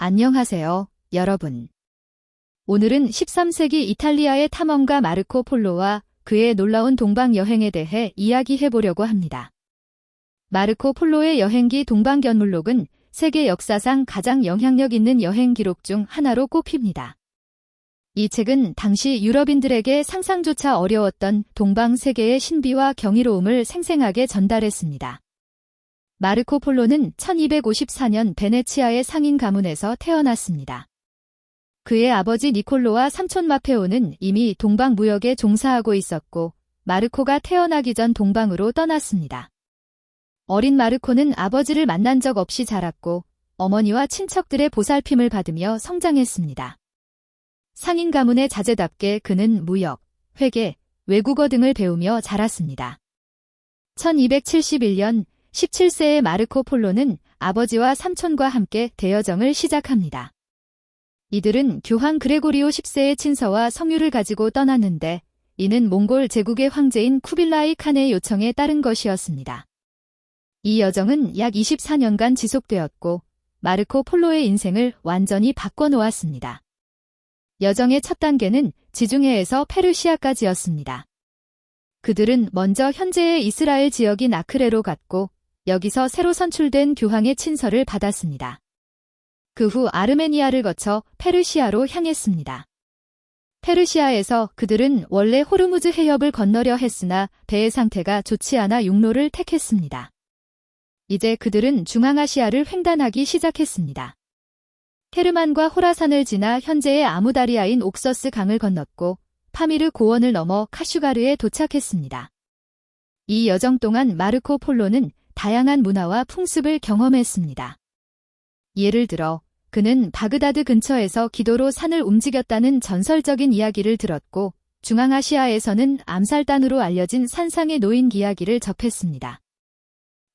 안녕하세요, 여러분. 오늘은 13세기 이탈리아의 탐험가 마르코 폴로와 그의 놀라운 동방 여행에 대해 이야기해 보려고 합니다. 마르코 폴로의 여행기 동방견물록은 세계 역사상 가장 영향력 있는 여행 기록 중 하나로 꼽힙니다. 이 책은 당시 유럽인들에게 상상조차 어려웠던 동방 세계의 신비와 경이로움을 생생하게 전달했습니다. 마르코 폴로는 1254년 베네치아의 상인 가문에서 태어났습니다. 그의 아버지 니콜로와 삼촌 마페오는 이미 동방 무역에 종사하고 있었고 마르코가 태어나기 전 동방으로 떠났습니다. 어린 마르코는 아버지를 만난 적 없이 자랐고 어머니와 친척들의 보살핌을 받으며 성장했습니다. 상인 가문의 자제답게 그는 무역, 회계, 외국어 등을 배우며 자랐습니다. 1271년 17세의 마르코 폴로는 아버지와 삼촌과 함께 대여정을 시작합니다. 이들은 교황 그레고리오 10세의 친서와 성유를 가지고 떠났는데 이는 몽골 제국의 황제인 쿠빌라이 칸의 요청에 따른 것이었습니다. 이 여정은 약 24년간 지속되었고 마르코 폴로의 인생을 완전히 바꿔놓았습니다. 여정의 첫 단계는 지중해에서 페르시아까지였습니다. 그들은 먼저 현재의 이스라엘 지역인 아크레로 갔고 여기서 새로 선출된 교황의 친서를 받았습니다. 그 후 아르메니아를 거쳐 페르시아로 향했습니다. 페르시아에서 그들은 원래 호르무즈 해협을 건너려 했으나 배의 상태가 좋지 않아 육로를 택했습니다. 이제 그들은 중앙아시아를 횡단하기 시작했습니다. 테르만과 호라산을 지나 현재의 아무다리아인 옥서스 강을 건넜고 파미르 고원을 넘어 카슈가르에 도착했습니다. 이 여정 동안 마르코 폴로는 다양한 문화와 풍습을 경험했습니다. 예를 들어 그는 바그다드 근처에서 기도로 산을 움직였다는 전설적인 이야기를 들었고 중앙아시아에서는 암살단으로 알려진 산상의 노인 이야기를 접했습니다.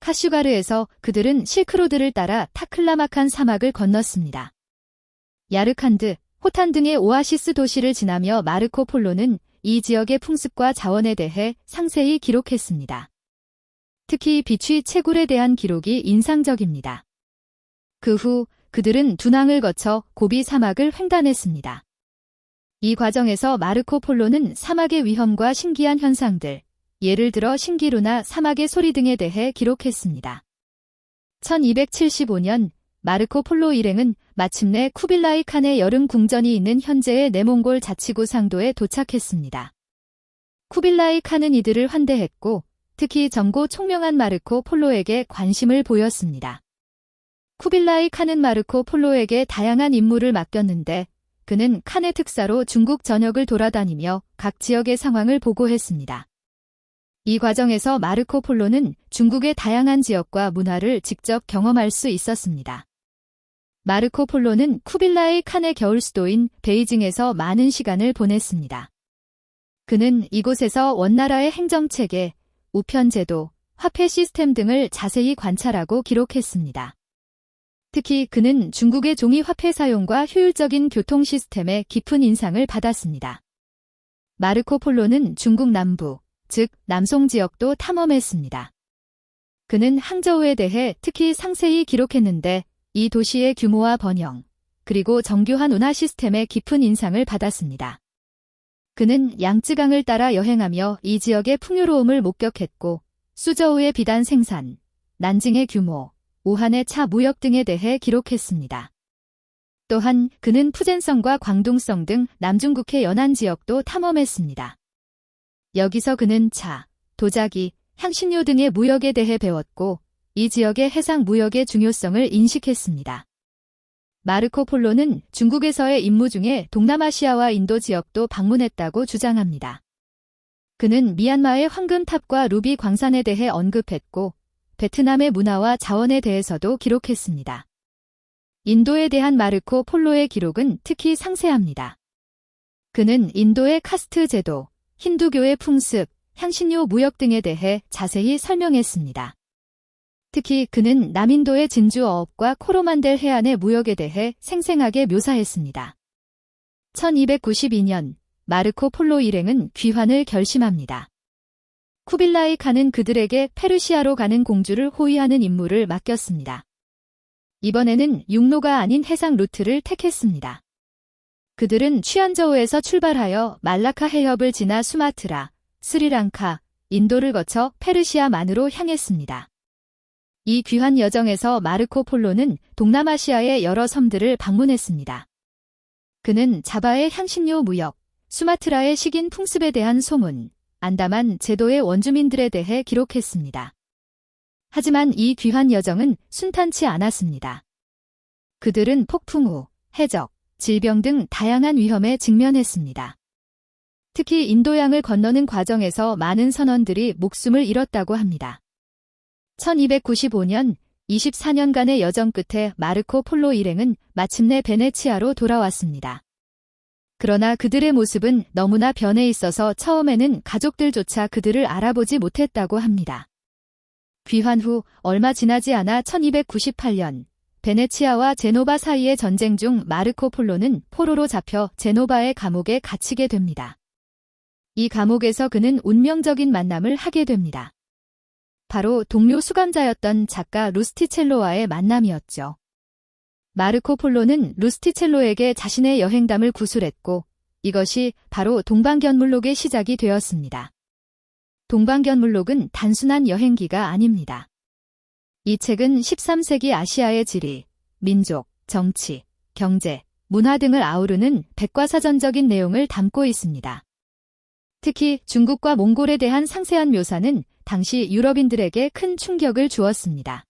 카슈가르에서 그들은 실크로드를 따라 타클라마칸 사막을 건넜습니다. 야르칸드, 호탄 등의 오아시스 도시를 지나며 마르코 폴로는 이 지역의 풍습과 자원에 대해 상세히 기록했습니다. 특히 비취 채굴에 대한 기록이 인상적입니다. 그 후 그들은 두낭을 거쳐 고비 사막을 횡단했습니다. 이 과정에서 마르코 폴로는 사막의 위험과 신기한 현상들, 예를 들어 신기루나 사막의 소리 등에 대해 기록했습니다. 1275년 마르코 폴로 일행은 마침내 쿠빌라이 칸의 여름 궁전이 있는 현재의 내몽골 자치구 상도에 도착했습니다. 쿠빌라이 칸은 이들을 환대했고 특히 젊고 총명한 마르코 폴로에게 관심을 보였습니다. 쿠빌라이 칸은 마르코 폴로에게 다양한 임무를 맡겼는데 그는 칸의 특사로 중국 전역을 돌아다니며 각 지역의 상황을 보고했습니다. 이 과정에서 마르코 폴로는 중국의 다양한 지역과 문화를 직접 경험할 수 있었습니다. 마르코 폴로는 쿠빌라이 칸의 겨울 수도인 베이징에서 많은 시간을 보냈습니다. 그는 이곳에서 원나라의 행정체계, 우편제도, 화폐 시스템 등을 자세히 관찰하고 기록했습니다. 특히 그는 중국의 종이 화폐 사용과 효율적인 교통 시스템에 깊은 인상을 받았습니다. 마르코 폴로는 중국 남부, 즉 남송 지역도 탐험했습니다. 그는 항저우에 대해 특히 상세히 기록했는데 이 도시의 규모와 번영, 그리고 정교한 운하 시스템에 깊은 인상을 받았습니다. 그는 양쯔강을 따라 여행하며 이 지역의 풍요로움을 목격했고 수저우의 비단 생산, 난징의 규모, 우한의 차 무역 등에 대해 기록했습니다. 또한 그는 푸젠성과 광둥성 등 남중국해 연안 지역도 탐험했습니다. 여기서 그는 차, 도자기, 향신료 등의 무역에 대해 배웠고 이 지역의 해상 무역의 중요성을 인식했습니다. 마르코 폴로는 중국에서의 임무 중에 동남아시아와 인도 지역도 방문했다고 주장합니다. 그는 미얀마의 황금탑과 루비 광산에 대해 언급했고 베트남의 문화와 자원에 대해서도 기록했습니다. 인도에 대한 마르코 폴로의 기록은 특히 상세합니다. 그는 인도의 카스트 제도, 힌두교의 풍습, 향신료 무역 등에 대해 자세히 설명했습니다. 특히 그는 남인도의 진주 어업과 코로만델 해안의 무역에 대해 생생하게 묘사했습니다. 1292년 마르코 폴로 일행은 귀환을 결심합니다. 쿠빌라이 칸은 그들에게 페르시아로 가는 공주를 호위하는 임무를 맡겼습니다. 이번에는 육로가 아닌 해상 루트를 택했습니다. 그들은 취안저우에서 출발하여 말라카 해협을 지나 수마트라, 스리랑카, 인도를 거쳐 페르시아만으로 향했습니다. 이 귀한 여정에서 마르코 폴로는 동남아시아의 여러 섬들을 방문했습니다. 그는 자바의 향신료 무역, 수마트라의 식인 풍습에 대한 소문, 안다만 제도의 원주민들에 대해 기록했습니다. 하지만 이 귀한 여정은 순탄치 않았습니다. 그들은 폭풍우, 해적, 질병 등 다양한 위험에 직면했습니다. 특히 인도양을 건너는 과정에서 많은 선원들이 목숨을 잃었다고 합니다. 1295년 24년간의 여정 끝에 마르코 폴로 일행은 마침내 베네치아로 돌아왔습니다. 그러나 그들의 모습은 너무나 변해 있어서 처음에는 가족들조차 그들을 알아보지 못했다고 합니다. 귀환 후 얼마 지나지 않아 1298년 베네치아와 제노바 사이의 전쟁 중 마르코 폴로는 포로로 잡혀 제노바의 감옥에 갇히게 됩니다. 이 감옥에서 그는 운명적인 만남을 하게 됩니다. 바로 동료 수감자였던 작가 루스티첼로와의 만남이었죠. 마르코 폴로는 루스티첼로에게 자신의 여행담을 구술했고 이것이 바로 동방견물록의 시작이 되었습니다. 동방견물록은 단순한 여행기가 아닙니다. 이 책은 13세기 아시아의 지리, 민족, 정치, 경제, 문화 등을 아우르는 백과사전적인 내용을 담고 있습니다. 특히 중국과 몽골에 대한 상세한 묘사는 당시 유럽인들에게 큰 충격을 주었습니다.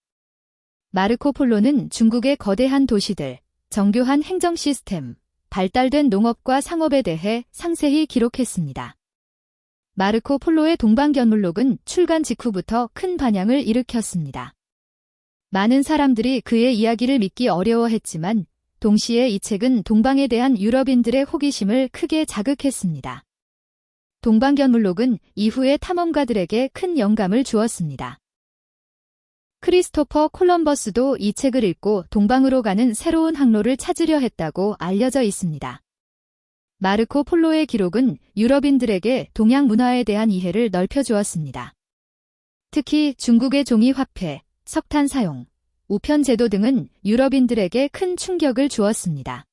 마르코 폴로는 중국의 거대한 도시들, 정교한 행정 시스템, 발달된 농업과 상업에 대해 상세히 기록했습니다. 마르코 폴로의 동방견물록은 출간 직후부터 큰 반향을 일으켰습니다. 많은 사람들이 그의 이야기를 믿기 어려워했지만 동시에 이 책은 동방에 대한 유럽인들의 호기심을 크게 자극했습니다. 동방견물록은 이후의 탐험가들에게 큰 영감을 주었습니다. 크리스토퍼 콜럼버스도 이 책을 읽고 동방으로 가는 새로운 항로를 찾으려 했다고 알려져 있습니다. 마르코 폴로의 기록은 유럽인들에게 동양 문화에 대한 이해를 넓혀주었습니다. 특히 중국의 종이 화폐, 석탄 사용, 우편 제도 등은 유럽인들에게 큰 충격을 주었습니다.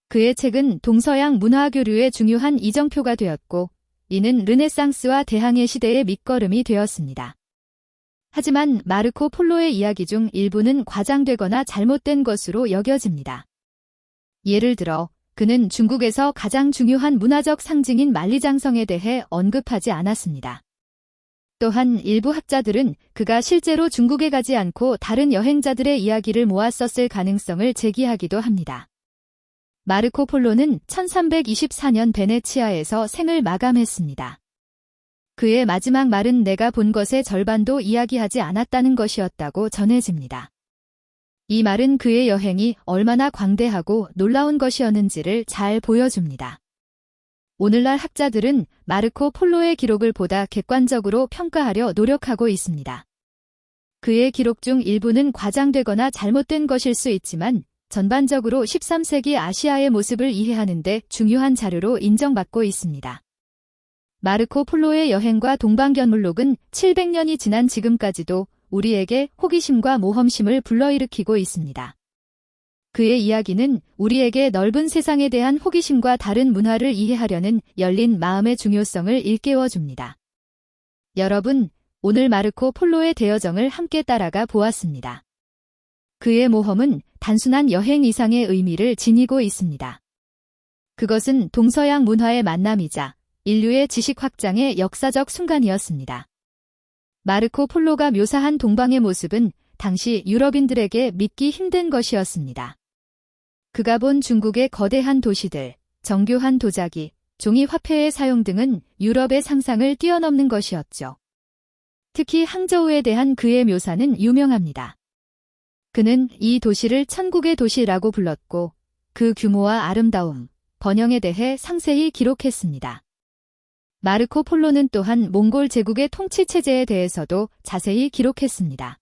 그의 책은 동서양 문화 교류의 중요한 이정표가 되었고 이는 르네상스와 대항해 시대의 밑거름이 되었습니다. 하지만 마르코 폴로의 이야기 중 일부는 과장되거나 잘못된 것으로 여겨집니다. 예를 들어 그는 중국에서 가장 중요한 문화적 상징인 만리장성에 대해 언급하지 않았습니다. 또한 일부 학자들은 그가 실제로 중국에 가지 않고 다른 여행자들의 이야기를 모았었을 가능성을 제기하기도 합니다. 마르코 폴로는 1324년 베네치아에서 생을 마감했습니다. 그의 마지막 말은 내가 본 것의 절반도 이야기하지 않았다는 것이었다고 전해집니다. 이 말은 그의 여행이 얼마나 광대하고 놀라운 것이었는지를 잘 보여줍니다. 오늘날 학자들은 마르코 폴로의 기록을 보다 객관적으로 평가하려 노력하고 있습니다. 그의 기록 중 일부는 과장되거나 잘못된 것일 수 있지만 전반적으로 13세기 아시아의 모습을 이해하는 데 중요한 자료로 인정받고 있습니다. 마르코 폴로의 여행과 동방견물록은 700년이 지난 지금까지도 우리에게 호기심과 모험심을 불러일으키고 있습니다. 그의 이야기는 우리에게 넓은 세상에 대한 호기심과 다른 문화를 이해하려는 열린 마음의 중요성을 일깨워줍니다. 여러분, 오늘 마르코 폴로의 대여정을 함께 따라가 보았습니다. 그의 모험은 단순한 여행 이상의 의미를 지니고 있습니다. 그것은 동서양 문화의 만남이자 인류의 지식 확장의 역사적 순간이었습니다. 마르코 폴로가 묘사한 동방의 모습은 당시 유럽인들에게 믿기 힘든 것이었습니다. 그가 본 중국의 거대한 도시들, 정교한 도자기, 종이 화폐의 사용 등은 유럽의 상상을 뛰어넘는 것이었죠. 특히 항저우에 대한 그의 묘사는 유명합니다. 그는 이 도시를 천국의 도시라고 불렀고 그 규모와 아름다움, 번영에 대해 상세히 기록했습니다. 마르코 폴로는 또한 몽골 제국의 통치 체제에 대해서도 자세히 기록했습니다.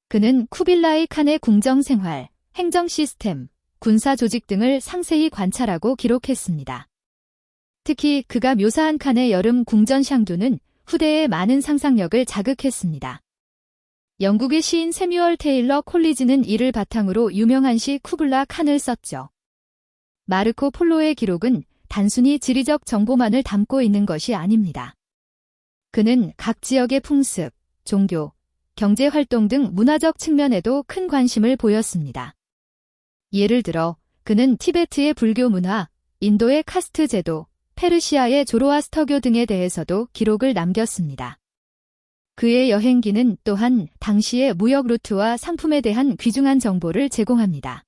그는 쿠빌라이 칸의 궁정 생활, 행정 시스템, 군사 조직 등을 상세히 관찰하고 기록했습니다. 특히 그가 묘사한 칸의 여름 궁전 샹두는 후대의 많은 상상력을 자극했습니다. 영국의 시인 세뮤얼 테일러 콜리지는 이를 바탕으로 유명한 시 쿠블라 칸을 썼죠. 마르코 폴로의 기록은 단순히 지리적 정보만을 담고 있는 것이 아닙니다. 그는 각 지역의 풍습, 종교, 경제활동 등 문화적 측면에도 큰 관심을 보였습니다. 예를 들어 그는 티베트의 불교 문화, 인도의 카스트 제도, 페르시아의 조로아스터교 등에 대해서도 기록을 남겼습니다. 그의 여행기는 또한 당시의 무역 루트와 상품에 대한 귀중한 정보를 제공합니다.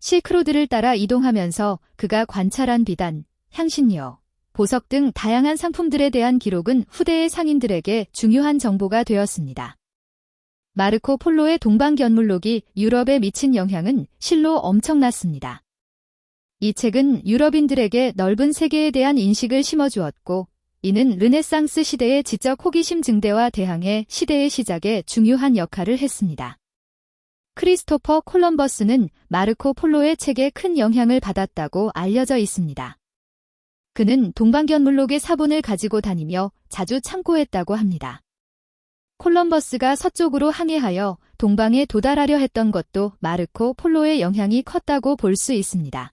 실크로드를 따라 이동하면서 그가 관찰한 비단, 향신료, 보석 등 다양한 상품들에 대한 기록은 후대의 상인들에게 중요한 정보가 되었습니다. 마르코 폴로의 동방견물록이 유럽에 미친 영향은 실로 엄청났습니다. 이 책은 유럽인들에게 넓은 세계에 대한 인식을 심어주었고, 이는 르네상스 시대의 지적 호기심 증대와 대항해 시대의 시작에 중요한 역할을 했습니다. 크리스토퍼 콜럼버스는 마르코 폴로의 책에 큰 영향을 받았다고 알려져 있습니다. 그는 동방견물록의 사본을 가지고 다니며 자주 참고했다고 합니다. 콜럼버스가 서쪽으로 항해하여 동방에 도달하려 했던 것도 마르코 폴로의 영향이 컸다고 볼 수 있습니다.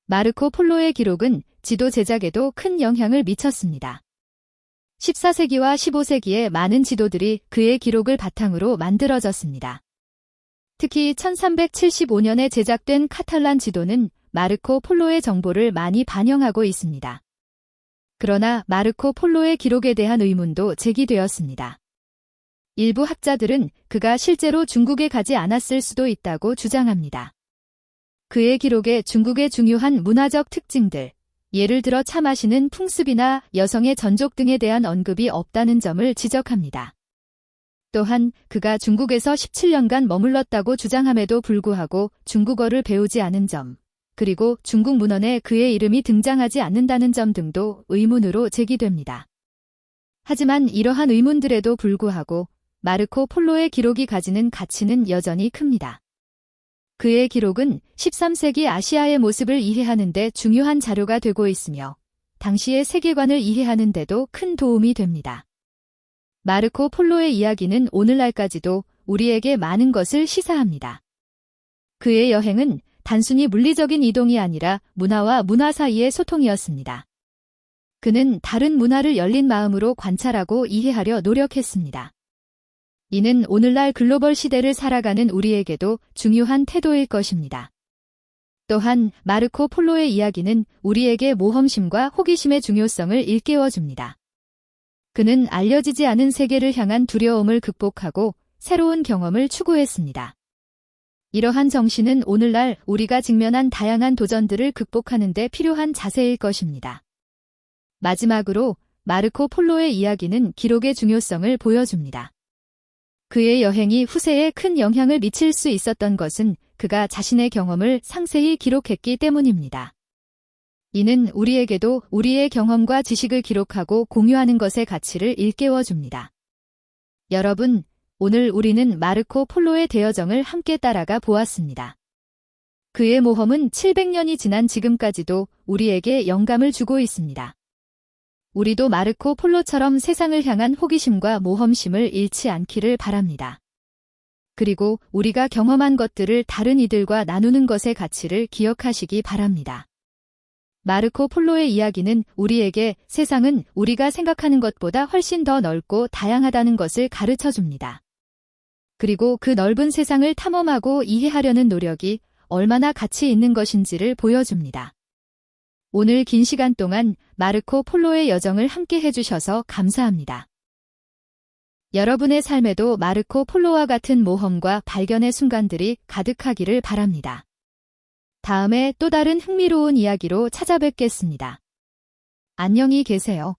마르코 폴로의 기록은 지도 제작에도 큰 영향을 미쳤습니다. 14세기와 15세기의 많은 지도들이 그의 기록을 바탕으로 만들어졌습니다. 특히 1375년에 제작된 카탈란 지도는 마르코 폴로의 정보를 많이 반영하고 있습니다. 그러나 마르코 폴로의 기록에 대한 의문도 제기되었습니다. 일부 학자들은 그가 실제로 중국에 가지 않았을 수도 있다고 주장합니다. 그의 기록에 중국의 중요한 문화적 특징들, 예를 들어 차 마시는 풍습이나 여성의 전족 등에 대한 언급이 없다는 점을 지적합니다. 또한 그가 중국에서 17년간 머물렀다고 주장함에도 불구하고 중국어를 배우지 않은 점, 그리고 중국 문헌에 그의 이름이 등장하지 않는다는 점 등도 의문으로 제기됩니다. 하지만 이러한 의문들에도 불구하고 마르코 폴로의 기록이 가지는 가치는 여전히 큽니다. 그의 기록은 13세기 아시아의 모습을 이해하는 데 중요한 자료가 되고 있으며 당시의 세계관을 이해하는 데도 큰 도움이 됩니다. 마르코 폴로의 이야기는 오늘날까지도 우리에게 많은 것을 시사합니다. 그의 여행은 단순히 물리적인 이동이 아니라 문화와 문화 사이의 소통이었습니다. 그는 다른 문화를 열린 마음으로 관찰하고 이해하려 노력했습니다. 이는 오늘날 글로벌 시대를 살아가는 우리에게도 중요한 태도일 것입니다. 또한 마르코 폴로의 이야기는 우리에게 모험심과 호기심의 중요성을 일깨워줍니다. 그는 알려지지 않은 세계를 향한 두려움을 극복하고 새로운 경험을 추구했습니다. 이러한 정신은 오늘날 우리가 직면한 다양한 도전들을 극복하는 데 필요한 자세일 것입니다. 마지막으로 마르코 폴로의 이야기는 기록의 중요성을 보여줍니다. 그의 여행이 후세에 큰 영향을 미칠 수 있었던 것은 그가 자신의 경험을 상세히 기록했기 때문입니다. 이는 우리에게도 우리의 경험과 지식을 기록하고 공유하는 것의 가치를 일깨워줍니다. 여러분, 오늘 우리는 마르코 폴로의 대여정을 함께 따라가 보았습니다. 그의 모험은 700년이 지난 지금까지도 우리에게 영감을 주고 있습니다. 우리도 마르코 폴로처럼 세상을 향한 호기심과 모험심을 잃지 않기를 바랍니다. 그리고 우리가 경험한 것들을 다른 이들과 나누는 것의 가치를 기억하시기 바랍니다. 마르코 폴로의 이야기는 우리에게 세상은 우리가 생각하는 것보다 훨씬 더 넓고 다양하다는 것을 가르쳐줍니다. 그리고 그 넓은 세상을 탐험하고 이해하려는 노력이 얼마나 가치 있는 것인지를 보여줍니다. 오늘 긴 시간 동안 마르코 폴로의 여정을 함께 해주셔서 감사합니다. 여러분의 삶에도 마르코 폴로와 같은 모험과 발견의 순간들이 가득하기를 바랍니다. 다음에 또 다른 흥미로운 이야기로 찾아뵙겠습니다. 안녕히 계세요.